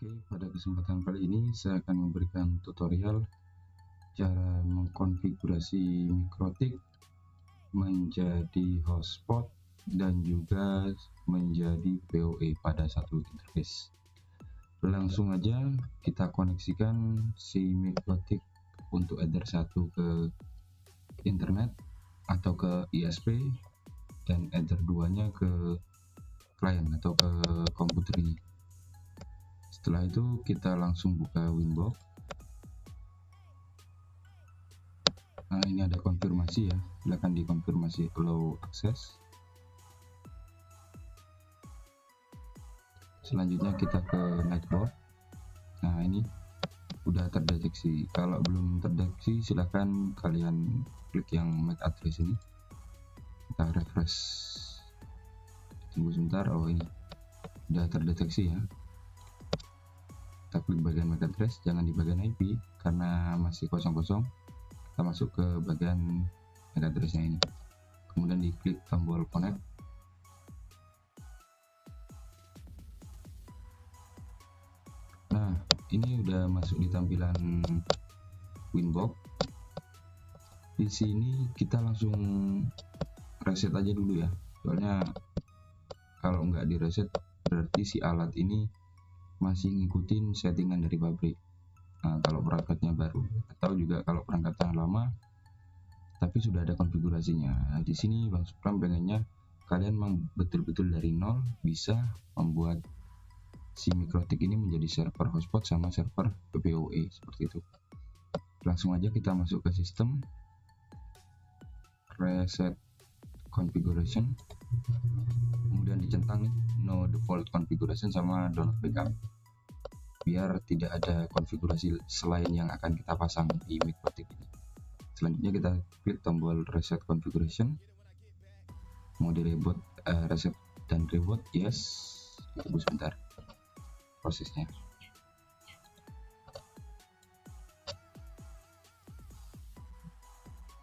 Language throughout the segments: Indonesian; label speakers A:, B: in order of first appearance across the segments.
A: Oke, pada kesempatan kali ini saya akan memberikan tutorial cara mengkonfigurasi Mikrotik menjadi hotspot dan juga menjadi PoE pada satu interface. Langsung aja kita koneksikan si Mikrotik untuk Ether 1 ke internet atau ke ISP dan Ether 2 nya ke klien atau ke komputer ini. Setelah itu kita langsung buka Winbox. Nah, ini ada konfirmasi ya, silakan dikonfirmasi allow access. Selanjutnya kita ke network. Nah, ini udah terdeteksi. Kalau belum terdeteksi silahkan kalian klik yang MAC address ini, kita refresh, tunggu sebentar. Oh, ini udah terdeteksi ya. Kita klik bagian MAC address, jangan di bagian IP karena masih kosong-kosong. Kita masuk ke bagian MAC addressnya ini, kemudian diklik tombol connect. Nah, ini udah masuk di tampilan Winbox. Di sini kita langsung reset aja dulu ya, soalnya kalau nggak di reset berarti si alat ini masih ngikutin settingan dari pabrik. Nah, kalau perangkatnya baru, atau juga kalau perangkatnya lama tapi sudah ada konfigurasinya. Nah, di sini Bang Supram pengennya kalian betul-betul dari nol bisa membuat si Mikrotik ini menjadi server hotspot sama server PoE seperti itu. Langsung aja kita masuk ke sistem, reset configuration, kemudian dicentang no default configuration sama download backup, biar tidak ada konfigurasi selain yang akan kita pasang di Mikrotik ini. Selanjutnya kita klik tombol reset configuration, mau di reboot, reset dan reboot, yes. Tunggu sebentar prosesnya.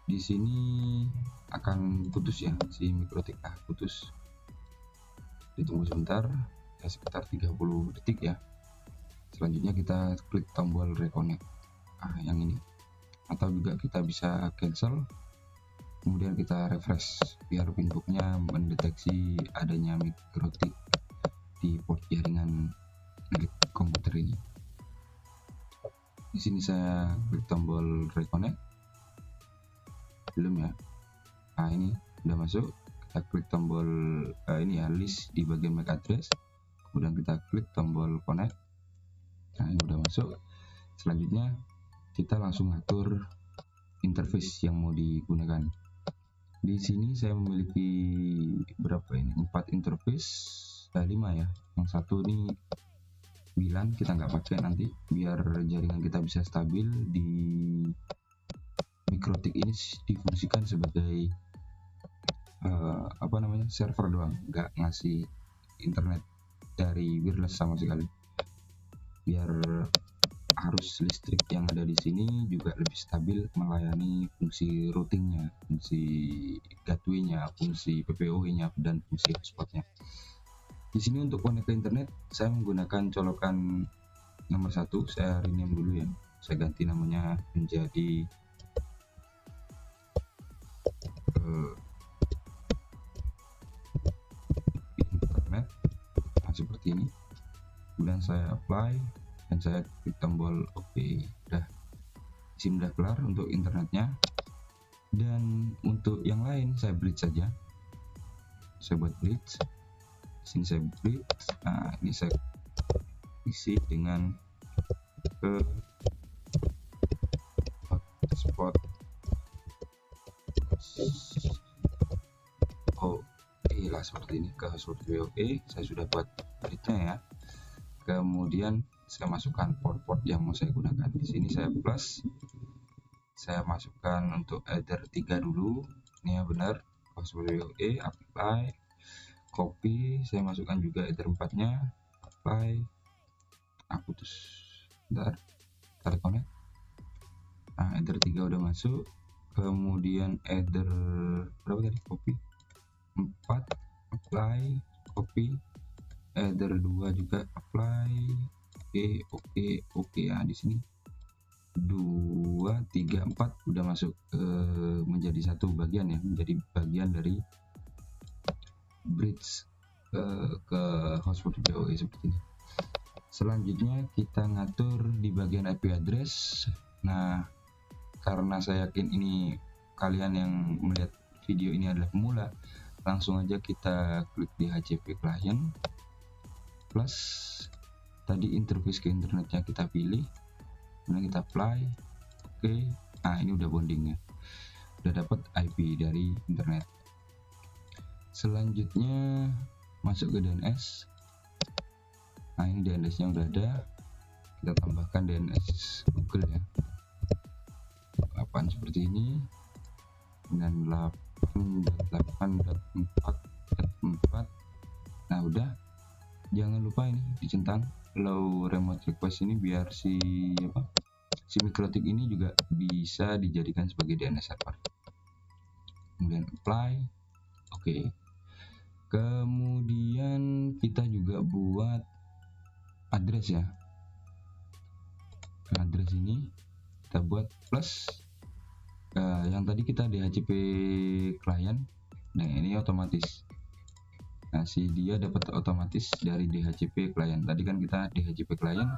A: Di sini akan putus ya, si Mikrotik putus. Ditunggu sebentar ya, sekitar 30 detik ya. Selanjutnya kita klik tombol reconnect, yang ini, atau juga kita bisa cancel, kemudian kita refresh biar Winbox-nya mendeteksi adanya Mikrotik di port jaringan milik komputer ini. Di sini saya klik tombol reconnect, belum ya. Nah, ini udah masuk. Kita klik tombol ini ya, list di bagian MAC address, kemudian kita klik tombol connect. Nah, ini udah masuk. Selanjutnya kita langsung atur interface yang mau digunakan. Di sini saya memiliki berapa ini? 4 interface, 5 ya. Yang satu ini VLAN, kita nggak pakai nanti biar jaringan kita bisa stabil. Di Mikrotik ini difungsikan sebagai server doang, nggak ngasih internet dari wireless sama sekali, biar arus listrik yang ada di sini juga lebih stabil melayani fungsi routingnya, fungsi gateway-nya, fungsi PoE-nya, dan fungsi hotspot-nya. Di sini untuk connect ke internet saya menggunakan colokan nomor 1. Saya rename dulu ya, saya ganti namanya menjadi internet. Nah, seperti ini. Kemudian saya apply dan saya klik tombol OK. Udah, SIM udah kelar untuk internetnya. Dan untuk yang lain saya bridge saja. Saya buat bridge. Sini saya bridge. Nah, ini saya isi dengan ke hotspot. Lah seperti ini, ke hotspot PoE. Saya sudah buat bridge-nya ya. Kemudian saya masukkan port-port yang mau saya gunakan. Di sini saya plus. Saya masukkan untuk Ether 3 dulu. Ini ya benar, hotspot PoE, apply, copy. Saya masukkan juga Ether 4-nya, apply, putus. Bentar, tarik connect. Nah, Ether 3 udah masuk. Kemudian Ether berapa tadi? Copy 4, apply, copy. Ether 2 juga apply, oke ya. Di sini 2 3 4 udah masuk menjadi satu bagian ya, menjadi bagian dari bridge ke hotspot PoE seperti ini. Selanjutnya kita ngatur di bagian IP address. Nah, karena saya yakin ini kalian yang melihat video ini adalah pemula, langsung aja kita klik di HCP client plus tadi interface ke internetnya kita pilih, kemudian kita apply. Oke. Nah, ini udah bondingnya, udah dapat IP dari internet. Selanjutnya masuk ke DNS. Nah, ini DNS nya udah ada, kita tambahkan DNS Google ya, 8 seperti ini, 98.8.4.4. Nah, udah. Jangan lupa ini dicentang allow remote request ini biar si mikrotik ini juga bisa dijadikan sebagai DNS server. Kemudian apply. Oke. Kemudian kita juga buat address ya. Address ini kita buat plus yang tadi kita DHCP client. Nah, ini otomatis. Nah, si dia dapat otomatis dari DHCP client. Tadi kan kita DHCP client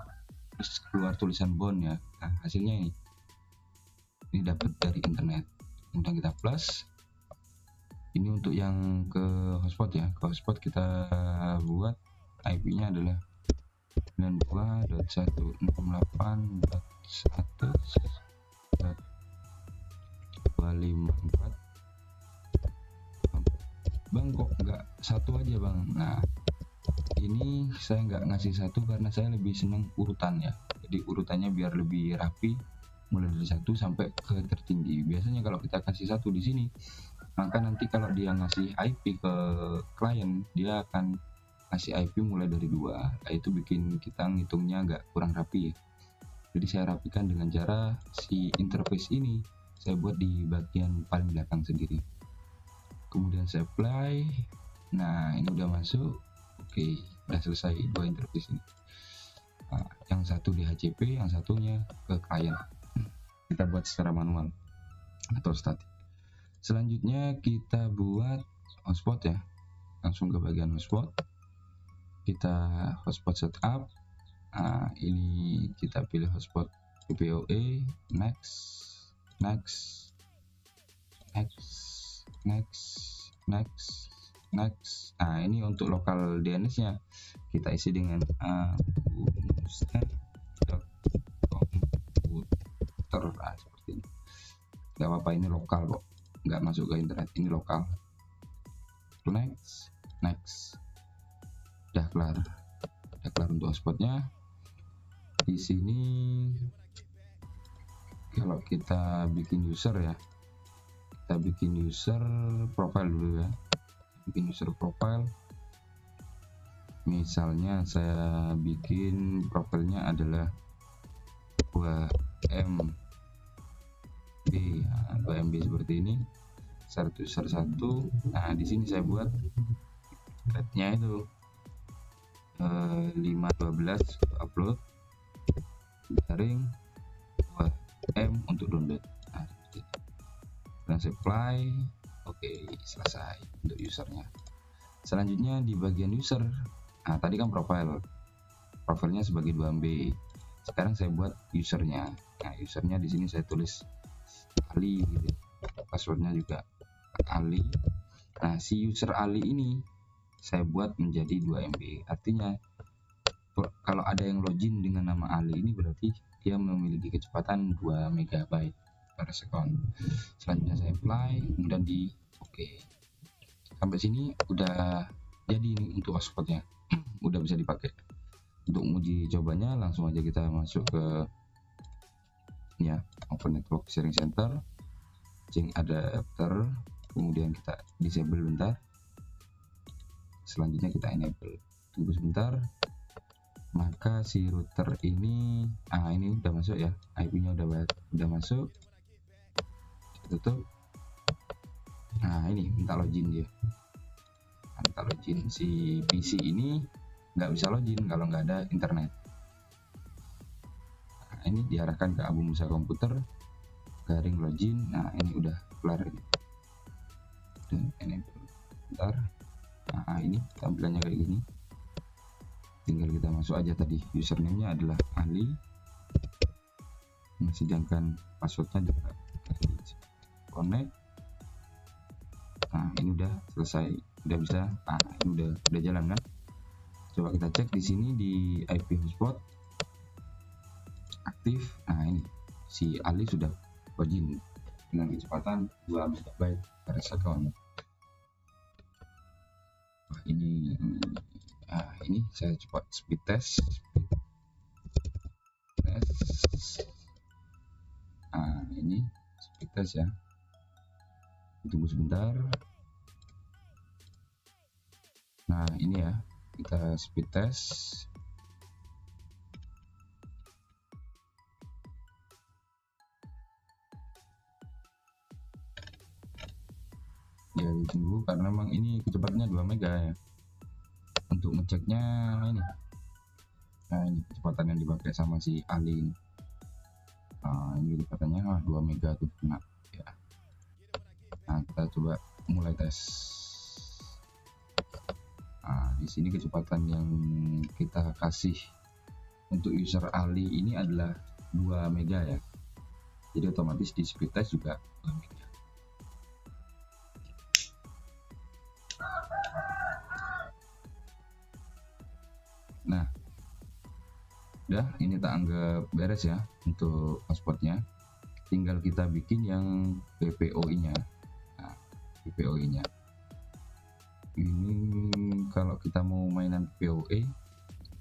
A: terus keluar tulisan bound ya. Nah, hasilnya ini dapat dari internet. Kemudian kita plus. Ini untuk yang ke hotspot ya. Ke hotspot kita buat IP-nya adalah 92.168.1.254. Bang, kok nggak satu aja bang? Nah, ini saya nggak ngasih satu karena saya lebih seneng urutan ya. Jadi urutannya biar lebih rapi, mulai dari 1 sampai ke tertinggi. Biasanya kalau kita kasih satu di sini, maka nanti kalau dia ngasih IP ke klien, dia akan ngasih IP mulai dari 2. Nah, itu bikin kita ngitungnya agak kurang rapi ya. Jadi saya rapikan dengan cara si interface ini saya buat di bagian paling belakang sendiri. Kemudian saya apply. Nah, ini udah masuk. Oke, udah selesai dua interface ini. Nah, yang satu di HCP, yang satunya ke klien. Kita buat secara manual atau static. Selanjutnya kita buat hotspot ya. Langsung ke bagian hotspot. Kita hotspot setup. Nah, ini kita pilih hotspot PoE. Next. Nah, ini untuk lokal DNS-nya kita isi dengan komputer seperti ini. Gak apa-apa, ini lokal kok, nggak masuk ke internet, ini lokal. Next. Udah kelar untuk hotspotnya. Di sini kalau kita bikin user ya, kita bikin user profile dulu ya. Bikin user profile, misalnya saya bikin profilnya adalah 2MB ya, 2MB seperti ini, user 1. Nah, di sini saya buat threadnya itu 5.12 upload, sharing 2M untuk download. Nah, seperti itu. Dan saya apply. Oke, selesai untuk usernya. Selanjutnya di bagian user, nah tadi kan profilnya sebagai 2MB. Sekarang saya buat usernya. Nah, usernya di sini saya tulis Ali gitu. Passwordnya juga Ali. Nah, si user Ali ini saya buat menjadi 2MB. Artinya kalau ada yang login dengan nama Ali ini berarti dia memiliki kecepatan 2 MB per second. Selanjutnya saya apply, kemudian di oke. Sampai sini udah jadi ini untuk hotspotnya. Udah bisa dipakai. Untuk uji cobanya langsung aja kita masuk ke ya, Open Network Sharing Center, change adapter, kemudian kita disable bentar. Selanjutnya kita enable. Tunggu sebentar. Maka si router ini ini udah masuk ya, IP-nya udah masuk. Tutup. Nah, ini minta login dia. Minta login. Si PC ini nggak bisa login kalau nggak ada internet. ini diarahkan ke Abu Musa komputer, garing login. Nah ini udah kelar ini. Dan enable. Bentar. Nah ini tampilannya kayak gini. Tinggal kita masuk aja tadi, username-nya adalah Ali. Nah, sedangkan passwordnya juga connect. Nah ini udah selesai, udah bisa. Nah ini udah jalan kan. Coba kita cek di sini di IP hotspot aktif. Nah ini si Ali sudah login dengan kecepatan 2 MB per second. Nah, ini saya coba speed test. Nah ini speed test ya, tunggu sebentar. Nah ini ya, kita speed test. Ya ditunggu karena memang ini kecepatannya 2 mega ya. Untuk ngeceknya ini, nah ini kecepatan yang dipakai sama si Ali ini. Nah ini kecepatannya 2 mega tuh kena ya. Nah kita coba mulai tes. Nah di sini kecepatan yang kita kasih untuk user Ali ini adalah 2 mega ya, jadi otomatis di speed test juga 2 mega. Nah udah, ini tak anggap beres ya untuk hotspotnya. Tinggal kita bikin yang PPOI nya. Nah, PPOI nya ini kalau kita mau mainan PPOE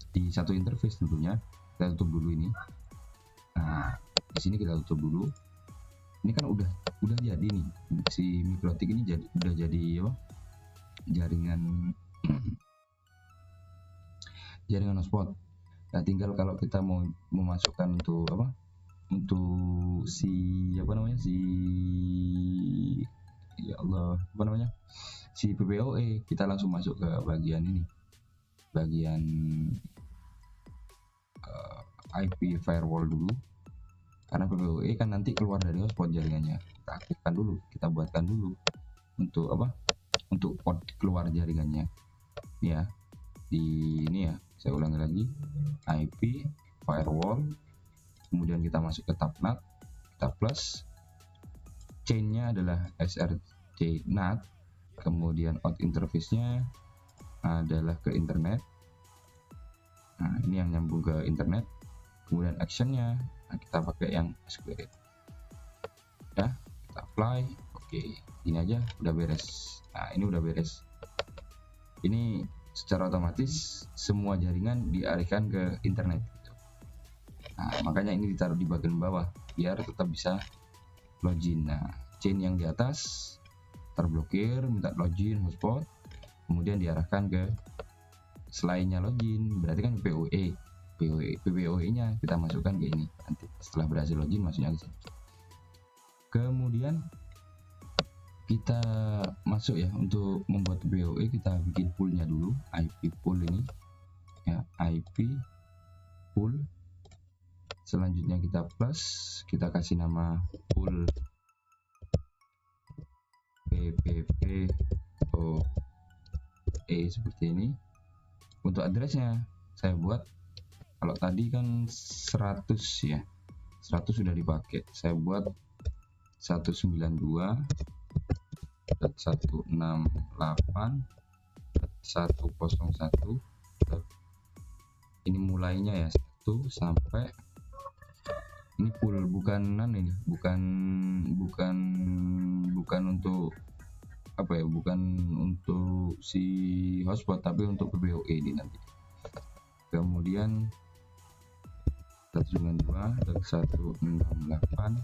A: di satu interface tentunya kita tutup dulu ini. Nah di sini kita tutup dulu. Ini kan udah jadi nih si Mikrotik ini, udah jadi apa, jaringan hotspot. Nah tinggal kalau kita mau memasukkan untuk apa, untuk si apa namanya, si PPOE, kita langsung masuk ke bagian ini, bagian IP firewall dulu, karena PPOE kan nanti keluar dari hotspot jaringannya. Kita aktifkan dulu, kita buatkan dulu untuk apa, untuk port keluar jaringannya ya. Di ini ya, saya ulangi lagi, IP firewall, kemudian kita masuk ke tab NAT, kita plus, chainnya adalah SRC NAT, kemudian out interface-nya adalah ke internet. Nah ini yang nyambung ke internet. Kemudian actionnya kita pakai yang SQL ya, kita apply. Oke, ini aja udah beres. Nah ini udah beres, ini secara otomatis semua jaringan dialihkan ke internet. Nah makanya ini ditaruh di bagian bawah biar tetap bisa login. Nah chain yang di atas terblokir, minta login hotspot, kemudian diarahkan ke selainnya login, berarti kan PPOE nya kita masukkan ke ini. Nanti setelah berhasil login masuknya ke sini. Kemudian kita masuk ya, untuk membuat PPOE kita bikin poolnya dulu, IP pool ini ya, IP pool. Selanjutnya kita plus, kita kasih nama pool PPPoE seperti ini. Untuk addressnya saya buat, kalau tadi kan 100 ya, 100 sudah dipakai, saya buat 192.168.101. ini mulainya ya 1 sampai ini full, bukan untuk apa ya, bukan untuk si hotspot tapi untuk PPOE ini nanti. Kemudian 192.168.101.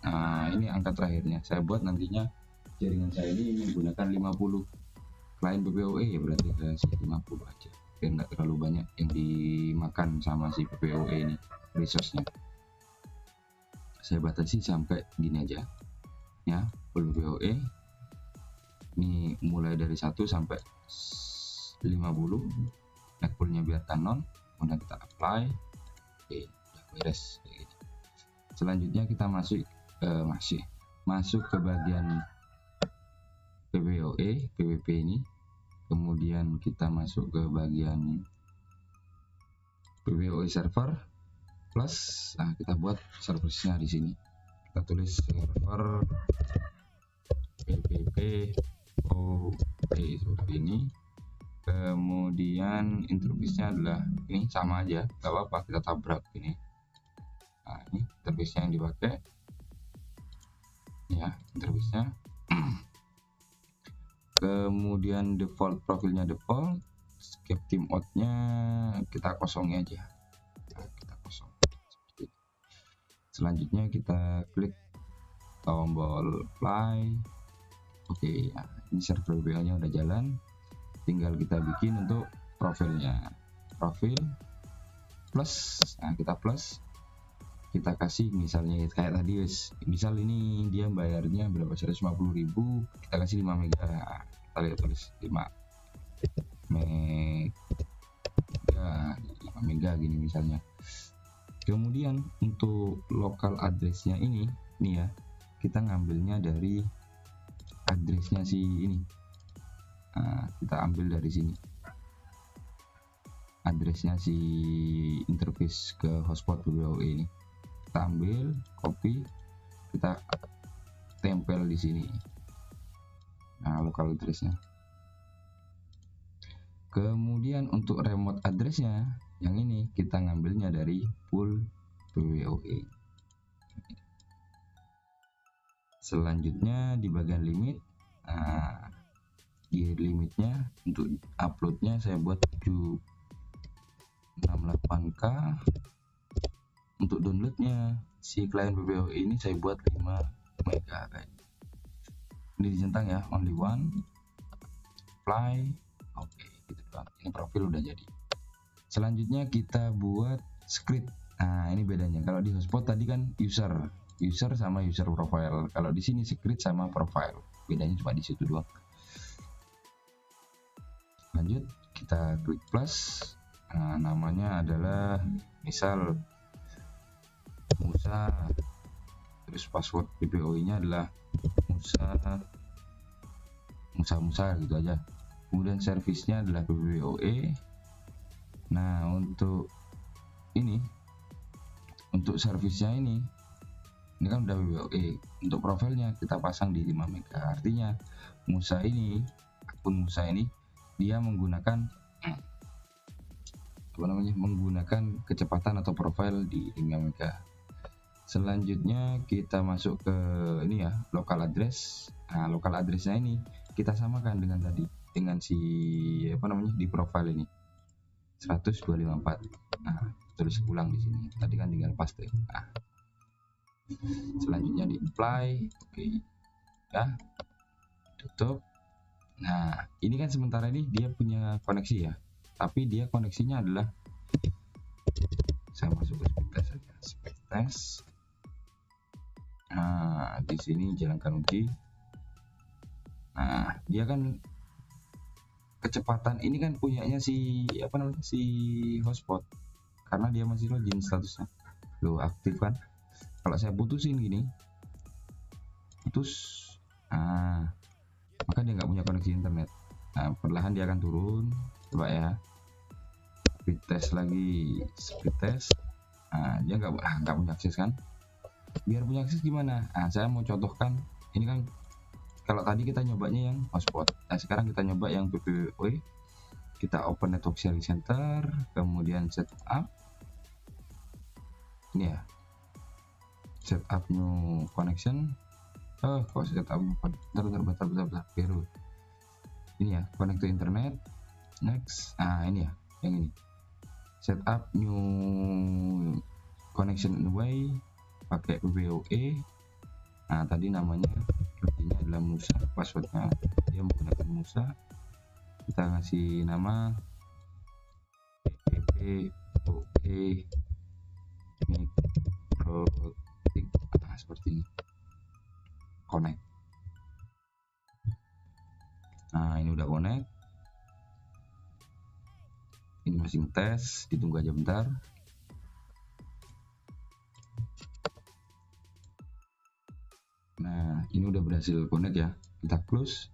A: Nah ini angka terakhirnya saya buat, nantinya jaringan saya ini menggunakan 50 klien PPOE ya, berarti kasih 50 aja biar nggak terlalu banyak yang dimakan sama si PPOE ini resource-nya. Saya batasi sampai gini aja ya, full PPOE. Ini mulai dari 1 sampai 50, make poolnya biarkan non, kemudian kita apply. Oke, udah beres. Selanjutnya kita masuk ke bagian PWP ini, kemudian kita masuk ke bagian PWOE server plus. Nah, kita buat servisnya di sini. Kita tulis server PWOE seperti ini. Kemudian interface-nya adalah ini, sama aja, nggak apa-apa kita tabrak ini. Nah, ini interface-nya yang dipakai ya, interface-nya. Kemudian default profilnya default, escape timeout-nya kita kosongin aja. Nah, kita kosong seperti ini. Selanjutnya kita klik tombol apply. Oke, nah, ini server WA-nya udah jalan, tinggal kita bikin untuk profilnya. Profil plus, nah kita plus, kita kasih misalnya kayak tadi misal ini dia bayarnya berapa, 150.000, kita kasih 5 mega. Kita lihat tulis 5 mega gini misalnya. Kemudian untuk lokal addressnya ini ya, kita ngambilnya dari addressnya si ini. Nah, kita ambil dari sini addressnya si interface ke hotspot PWOE ini. Kita ambil, copy, kita tempel di sini. Nah, lokal addressnya. Kemudian untuk remote addressnya yang ini kita ngambilnya dari pool PWOE. Selanjutnya di bagian limit, nah, di limitnya untuk uploadnya saya buat 768K. Untuk downloadnya si klien PWOE ini saya buat 5 mega kayak ini, dicentang ya, only one, apply. Oke, gitu doang. Ini profil udah jadi. Selanjutnya kita buat script. Nah, ini bedanya. Kalau di hotspot tadi kan user sama user profile. Kalau di sini script sama profile. Bedanya cuma di situ doang. Lanjut, kita klik plus. Nah, namanya adalah misal Musa, terus password PWOE-nya adalah Musa gitu aja. Kemudian servisnya adalah PWOE. Nah, untuk servisnya ini kan udah PWOE. Untuk profilnya kita pasang di 5 mega. Artinya akun Musa ini dia menggunakan kecepatan atau profil di 5 mega. Selanjutnya kita masuk ke ini ya, local address. Nah, local addressnya ini kita samakan dengan tadi, dengan si di profile ini 10254. Nah, tulis ulang di sini. Tadi kan tinggal paste. Nah, selanjutnya di apply. Oke. Ya. Tutup. Nah, ini kan sementara ini dia punya koneksi ya. Tapi dia koneksinya adalah, saya masuk ke speed test saja. Speed test. Nah, di sini jalankan uji. Nah, dia kan kecepatan ini kan punyanya si hotspot, karena dia masih login statusnya. Loh, aktif kan. Kalau saya putusin gini, maka dia nggak punya koneksi internet. Nah, perlahan dia akan turun. Coba ya, speed test lagi, speed test. Nah, dia nggak punya akses kan. Biar punya akses gimana? Nah, saya mau contohkan. Ini kan kalau tadi kita nyobanya yang hotspot. Nah, sekarang kita nyoba yang PWOE. Kita open network sharing center, kemudian setup. Ini ya, setup new connection. Kok setup bentar, biru. Ini ya, connect to internet. Next. Nah, ini ya, yang ini. Setup new connection way pakai PWOE. Nah, tadi namanya loginnya adalah Musa, passwordnya dia menggunakan Musa. Kita ngasih nama PWOE mikrotik. Nah, seperti ini. Connect. Nah, ini udah connect. Ini masih ngetes, ditunggu aja bentar. Nah, ini udah berhasil connect ya. Kita close,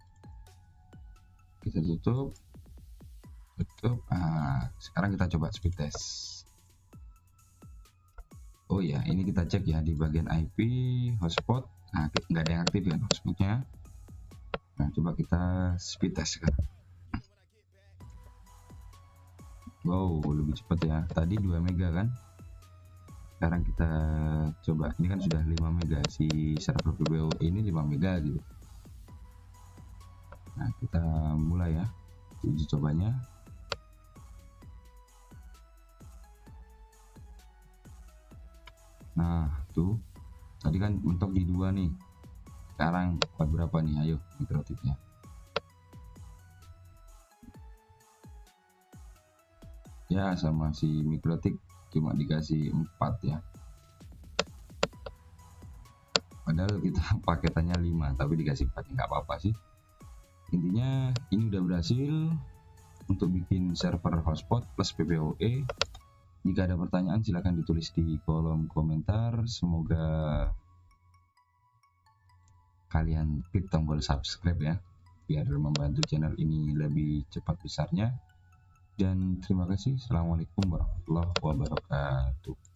A: kita tutup. Nah, sekarang kita coba speed test. Oh ya, ini kita cek ya di bagian IP hotspot. Nah, nggak ada yang aktif ya hotspotnya. Nah, coba kita speed test sekarang. Wow, lebih cepat ya. Tadi 2 mega kan. Sekarang kita coba, ini kan sudah 5 mega, si server PBO ini 5 mega gitu. Nah, kita mulai ya uji cobanya. Nah, tuh tadi kan mentok di 2 nih. Sekarang kuat berapa nih? Ayo mikrotipnya. Ya, sama si mikrotik cuma dikasih 4 ya. Padahal kita paketannya 5 tapi dikasih 4, nggak apa-apa sih. Intinya ini udah berhasil untuk bikin server hotspot plus PPOE. Jika ada pertanyaan silahkan ditulis di kolom komentar. Semoga kalian klik tombol subscribe ya, biar membantu channel ini lebih cepat besarnya. Dan terima kasih. Assalamualaikum warahmatullahi wabarakatuh.